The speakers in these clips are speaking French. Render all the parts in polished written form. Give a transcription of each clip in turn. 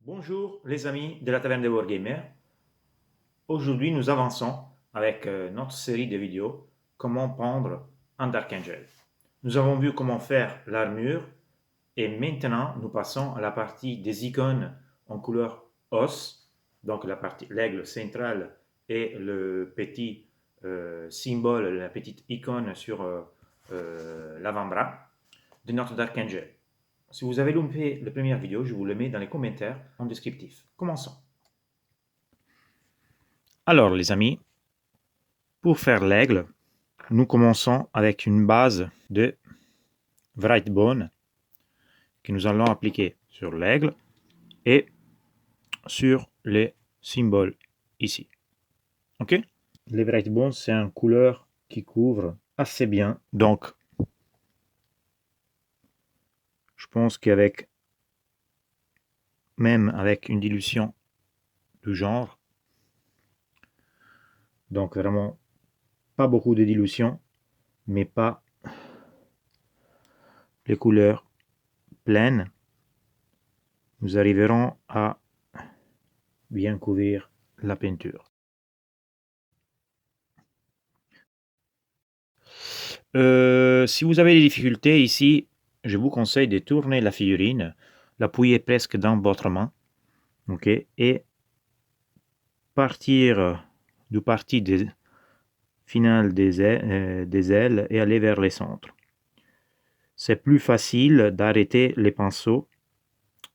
Bonjour les amis de la taverne des Wargamers. Aujourd'hui nous avançons avec notre série de vidéos comment prendre un Dark Angel. Nous avons vu comment faire l'armure et maintenant nous passons à la partie des icônes en couleur os, donc la partie l'aigle central et le petit symbole, la petite icône sur l'avant-bras de notre Dark Angel. Si vous avez loupé la première vidéo, je vous le mets dans les commentaires en descriptif. Commençons. Alors les amis, pour faire l'aigle, nous commençons avec une base de Wrightbone que nous allons appliquer sur l'aigle et sur les symboles ici. Ok? Les Wrightbone, c'est une couleur qui couvre assez bien. Donc, je pense qu'avec même avec une dilution du genre, donc vraiment pas beaucoup de dilution, mais pas les couleurs pleines, nous arriverons à bien couvrir la peinture. Si vous avez des difficultés ici, je vous conseille de tourner la figurine, l'appuyer presque dans votre main, ok, et partir du parti final des ailes et aller vers les centres. C'est plus facile d'arrêter les pinceaux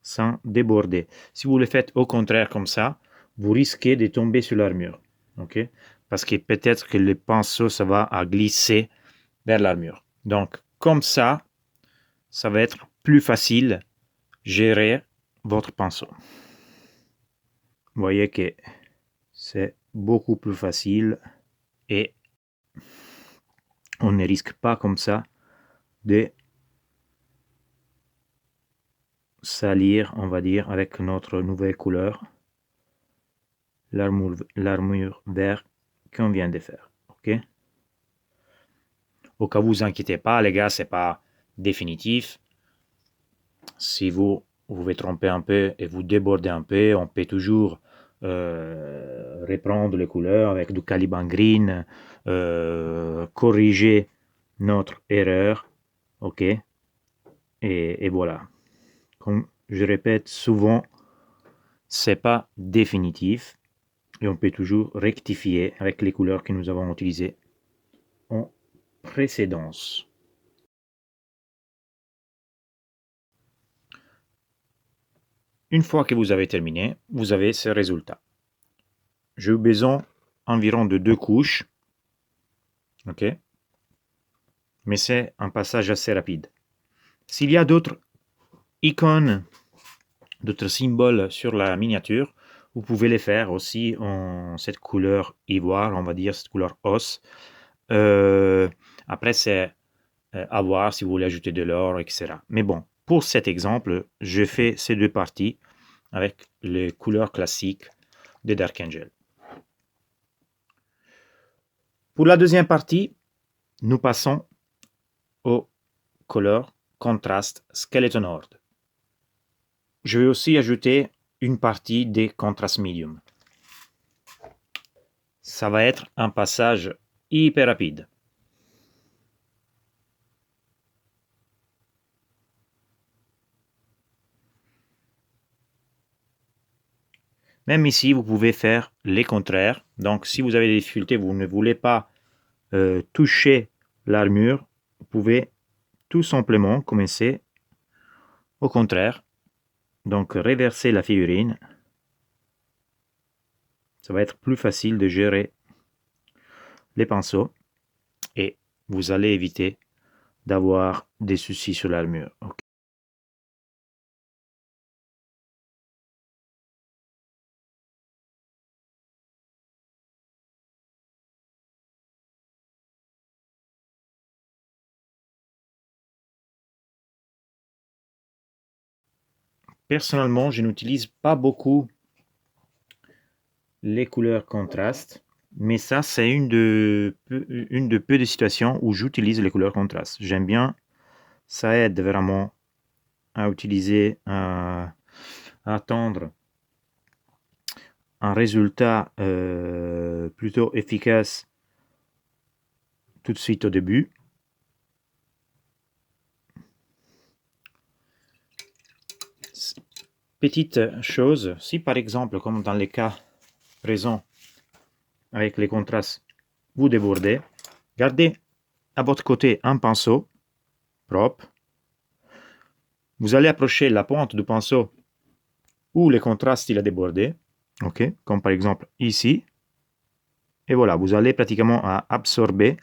sans déborder. Si vous le faites au contraire comme ça, vous risquez de tomber sur l'armure, ok, parce que peut-être que le pinceau ça va à glisser vers l'armure. Donc, comme ça va être plus facile gérer votre pinceau. Vous voyez que c'est beaucoup plus facile et on ne risque pas comme ça de salir, on va dire, avec notre nouvelle couleur, l'armure vert qu'on vient de faire. Ok? Au cas où vous inquiétez pas, les gars, c'est pas définitif. Si vous pouvez tromper un peu et vous débordez un peu, on peut toujours reprendre les couleurs avec du Caliban Green, corriger notre erreur, ok, et voilà. Comme je répète souvent, c'est pas définitif et on peut toujours rectifier avec les couleurs que nous avons utilisées en précédence. Une fois que vous avez terminé, vous avez ce résultat. J'ai eu besoin environ de 2 couches, ok, mais c'est un passage assez rapide. S'il y a d'autres icônes, d'autres symboles sur la miniature, vous pouvez les faire aussi en cette couleur ivoire, on va dire, cette couleur os. Après, c'est à voir si vous voulez ajouter de l'or, etc. Mais bon, pour cet exemple, je fais ces deux parties avec les couleurs classiques de Dark Angel. Pour la deuxième partie, nous passons aux couleurs contraste Skeleton Horde. Je vais aussi ajouter une partie des contrastes medium. Ça va être un passage hyper rapide. Même ici, vous pouvez faire les contraires. Donc, si vous avez des difficultés, vous ne voulez pas toucher l'armure, vous pouvez tout simplement commencer au contraire. Donc, reverser la figurine. Ça va être plus facile de gérer les pinceaux et vous allez éviter d'avoir des soucis sur l'armure. Okay. Personnellement, je n'utilise pas beaucoup les couleurs contrastes, mais ça, c'est une de peu de situations où j'utilise les couleurs contrastes. J'aime bien, ça aide vraiment à utiliser, à attendre un résultat plutôt efficace tout de suite au début. Petite chose, si par exemple, comme dans les cas présents avec les contrastes, vous débordez, gardez à votre côté un pinceau propre. Vous allez approcher la pointe du pinceau où le contraste il a débordé, ok, comme par exemple ici. Et voilà, vous allez pratiquement absorber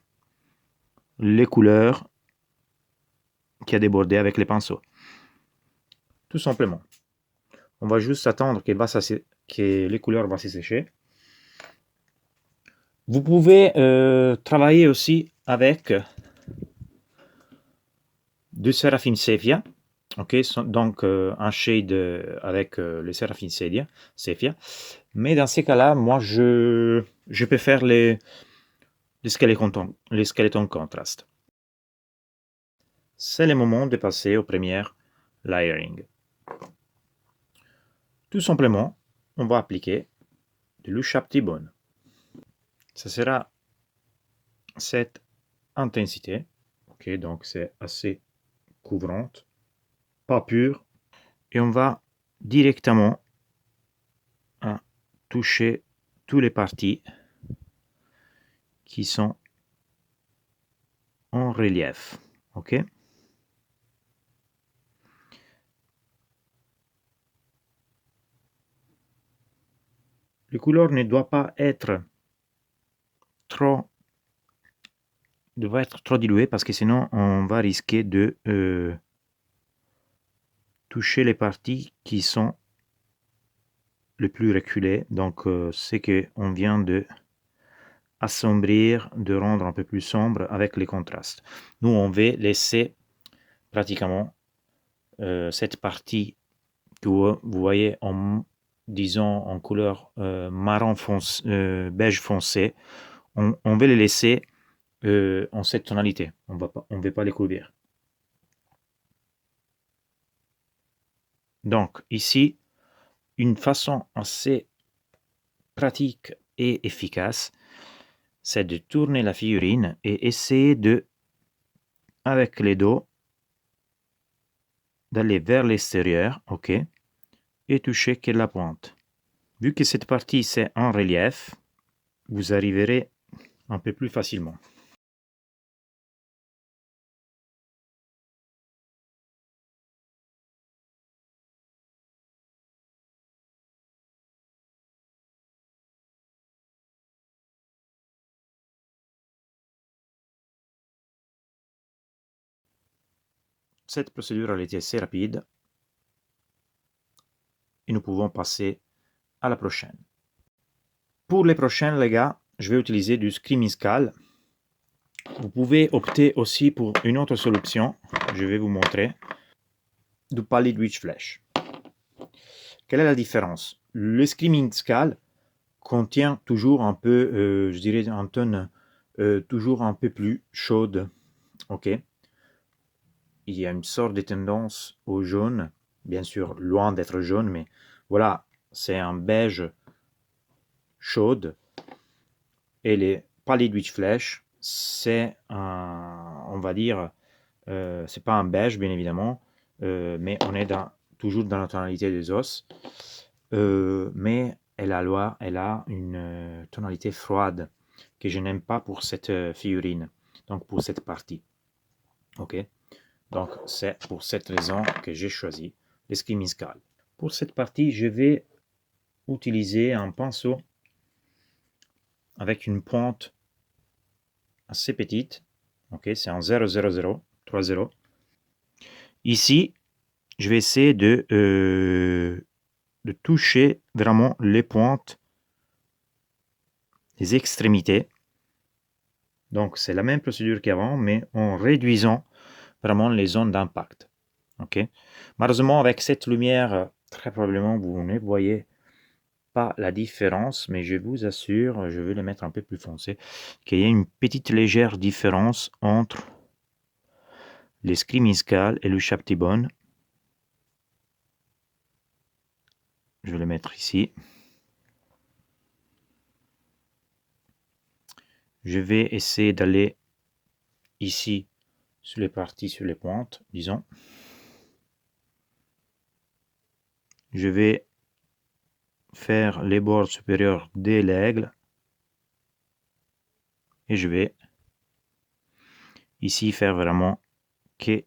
les couleurs qui a débordé avec les pinceaux. Tout simplement. On va juste attendre que les couleurs vont se sécher. Vous pouvez travailler aussi avec du Seraphim Sepia. Ok, donc un shade avec le Seraphim Sepia. Mais dans ces cas-là, moi, je peux faire les Skeleton Contrast. C'est le moment de passer au premier layering. Tout simplement, on va appliquer de l'Ushap T-Bone. Ça sera cette intensité. Ok, donc c'est assez couvrante, pas pure. Et on va directement toucher toutes les parties qui sont en relief. Ok. Le couleur ne doit pas être trop dilué parce que sinon on va risquer de toucher les parties qui sont les plus reculées. Donc c'est qu'on vient de assombrir, de rendre un peu plus sombre avec les contrastes. Nous, on va laisser pratiquement cette partie que vous voyez en, disons, en couleur marron foncé, beige foncé. On va les laisser en cette tonalité. On ne va pas les couvrir. Donc, ici, une façon assez pratique et efficace, c'est de tourner la figurine et essayer de, avec les dos, d'aller vers l'extérieur, ok, et toucher que la pointe. Vu que cette partie c'est en relief, vous arriverez un peu plus facilement. Cette procédure elle était assez rapide et nous pouvons passer à la prochaine. Pour les prochaines, les gars, je vais utiliser du Screaming Skull. Vous pouvez opter aussi pour une autre solution. Je vais vous montrer. Du Pallid Witch Flesh. Quelle est la différence? Le Screaming Skull contient toujours un peu, je dirais, un ton toujours un peu plus chaude. Ok. Il y a une sorte de tendance au jaune, bien sûr loin d'être jaune, mais voilà, c'est un beige chaude. Et les Pallid Witch Flesh, c'est un, on va dire, c'est pas un beige bien évidemment, mais on est toujours dans la tonalité des os, mais elle a une tonalité froide que je n'aime pas pour cette figurine, donc pour cette partie. Ok. Donc, c'est pour cette raison que j'ai choisi le Screaming Skull. Pour cette partie, je vais utiliser un pinceau avec une pointe assez petite. Ok, c'est en 000, 30. Ici, je vais essayer de toucher vraiment les pointes, les extrémités. Donc, c'est la même procédure qu'avant, mais en réduisant vraiment les zones d'impact. Ok. Malheureusement, avec cette lumière, très probablement, vous ne voyez pas la différence, mais je vous assure, je vais les mettre un peu plus foncé, qu'il y a une petite légère différence entre les Screaming Skull et le Ushap T-Bone. Je vais le mettre ici. Je vais essayer d'aller ici sur les parties, sur les pointes, disons. Je vais faire les bords supérieurs de l'aigle et je vais ici faire vraiment que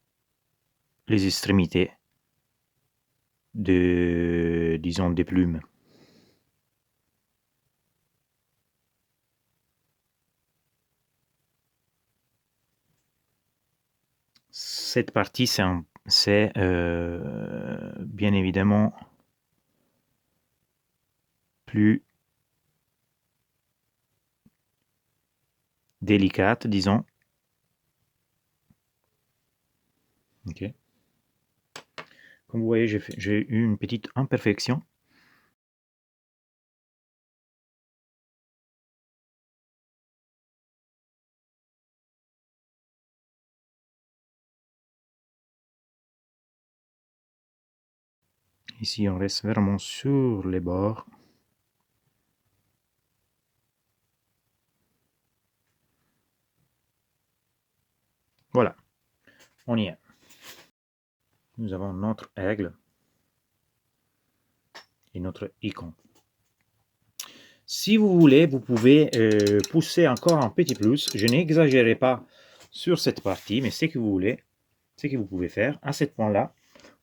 les extrémités disons, des plumes. Cette partie, c'est bien évidemment plus délicate, disons. Ok. Comme vous voyez, j'ai eu une petite imperfection. Ici, on reste vraiment sur les bords. Voilà, on y est. Nous avons notre aigle et notre icône. Si vous voulez, vous pouvez pousser encore un petit plus. Je n'exagérerai pas sur cette partie, mais ce que vous voulez, ce que vous pouvez faire à ce point-là,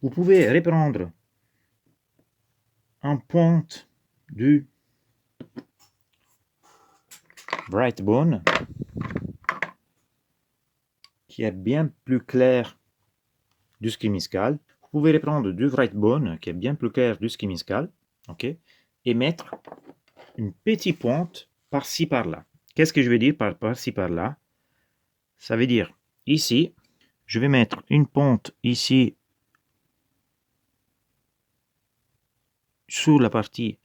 vous pouvez reprendre un point du Brightbone qui est bien plus clair du skimiscal. Vous pouvez reprendre du Brightbone qui est bien plus clair du skimiscal, ok, et mettre une petite pointe par-ci par-là. Qu'est-ce que je veux dire par-ci par-là? Ça veut dire ici, je vais mettre une pointe ici sur la partie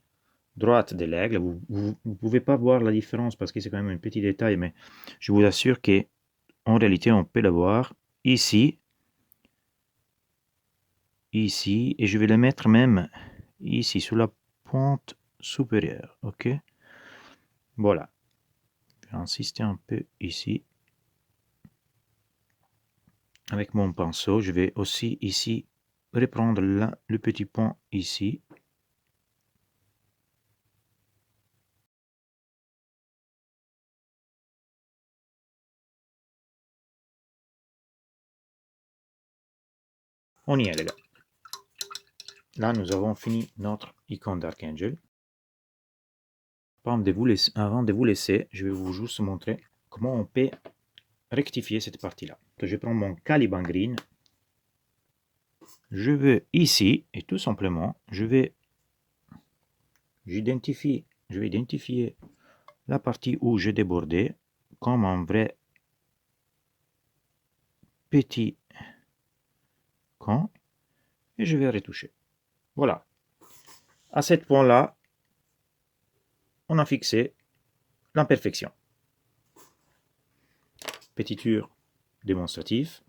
droite de l'aigle. Vous ne pouvez pas voir la différence parce que c'est quand même un petit détail, mais je vous assure que en réalité, on peut la voir ici, ici, et je vais la mettre même ici, sur la pointe supérieure. Ok? Voilà. Je vais insister un peu ici. Avec mon pinceau, je vais aussi ici reprendre là, le petit point ici. On y est, les gars. Là, nous avons fini notre icône d'Archangel. Avant de vous laisser, je vais vous juste montrer comment on peut rectifier cette partie-là. Je prends mon Caliban Green. Je vais ici, et tout simplement, je vais identifier la partie où j'ai débordé comme un vrai petit camp, et je vais retoucher. Voilà. À ce point-là, on a fixé l'imperfection. Petit tour démonstratif.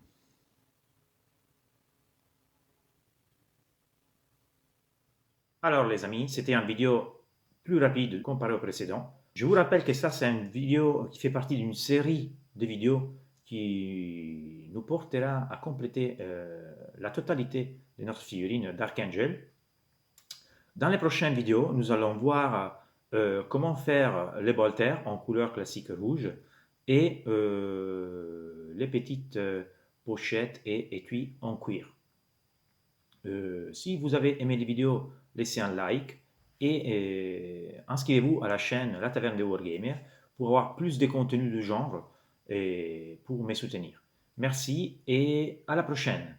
Alors les amis, c'était une vidéo plus rapide comparée au précédent. Je vous rappelle que ça, c'est une vidéo qui fait partie d'une série de vidéos qui nous portera à compléter la totalité de notre figurine d'Archangel. Dans les prochaines vidéos, nous allons voir comment faire les bolters en couleur classique rouge et les petites pochettes et étuis en cuir. Si vous avez aimé les vidéos, laissez un like et inscrivez-vous à la chaîne La Taverne des Wargamers pour avoir plus de contenus de genre et pour me soutenir. Merci et à la prochaine.